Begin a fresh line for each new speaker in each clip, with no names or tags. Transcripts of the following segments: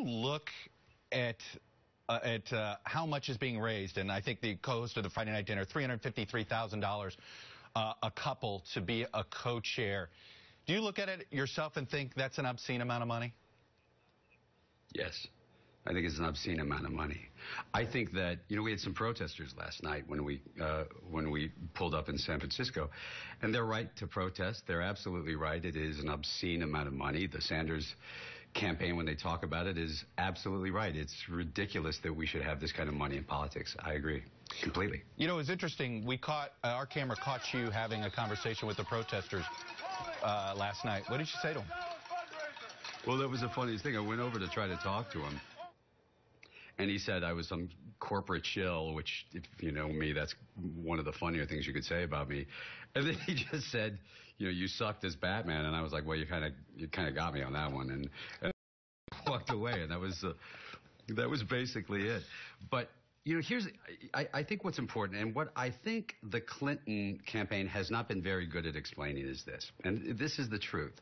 Look at how much is being raised, and I think the co-host of the Friday Night Dinner, $353,000 a couple to be a co-chair. Do you look at it yourself and think that's an obscene amount of money?
Yes. I think it's an obscene amount of money. I think that, we had some protesters last night when we pulled up in San Francisco, and they're right to protest. They're absolutely right. It is an obscene amount of money. The Sanders campaign, when they talk about it, is absolutely right. It's ridiculous that we should have this kind of money in politics. I agree completely.
It was interesting. Our camera caught you having a conversation with the protesters last night. What did you say to them?
Well, that was the funniest thing. I went over to try to talk to him. And he said I was some corporate shill, which, if you know me, that's one of the funnier things you could say about me. And then he just said, you sucked as Batman. And I was like, well, you kind of got me on that one, and walked away. And that was basically it. But I think what's important, and what I think the Clinton campaign has not been very good at explaining, is this, and this is the truth.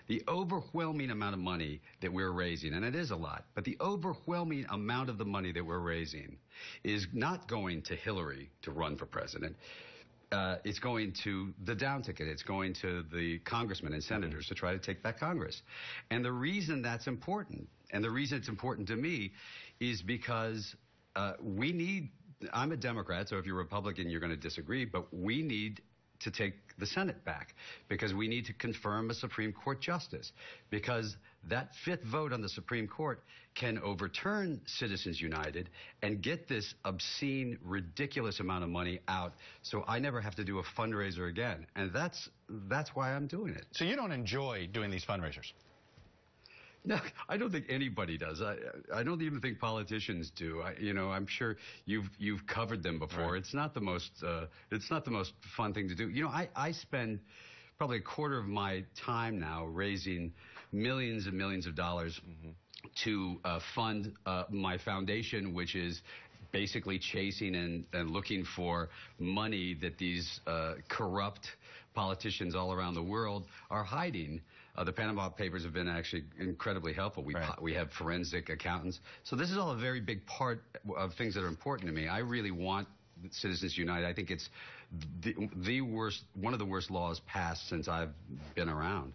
The overwhelming amount of money that we're raising, and it is a lot, but the overwhelming amount of the money that we're raising is not going to Hillary to run for president. It's going to the down ticket. It's going to the congressmen and senators to try to take back Congress. And the reason that's important, and the reason it's important to me, is because I'm a Democrat, so if you're Republican, you're going to disagree, but we need to take the Senate back, because we need to confirm a Supreme Court justice, because that fifth vote on the Supreme Court can overturn Citizens United and get this obscene, ridiculous amount of money out, so I never have to do a fundraiser again. And that's why I'm doing it.
So you don't enjoy doing these fundraisers?
No, I don't think anybody does. I don't even think politicians do. I'm sure you've covered them before. Right. It's not the most fun thing to do. I spend probably a quarter of my time now raising millions and millions of dollars to fund my foundation, which is basically chasing and looking for money that these corrupt politicians all around the world are hiding. The Panama Papers have been actually incredibly helpful. We have forensic accountants. So this is all a very big part of things that are important to me. I really want Citizens United. I think it's one of the worst laws passed since I've been around.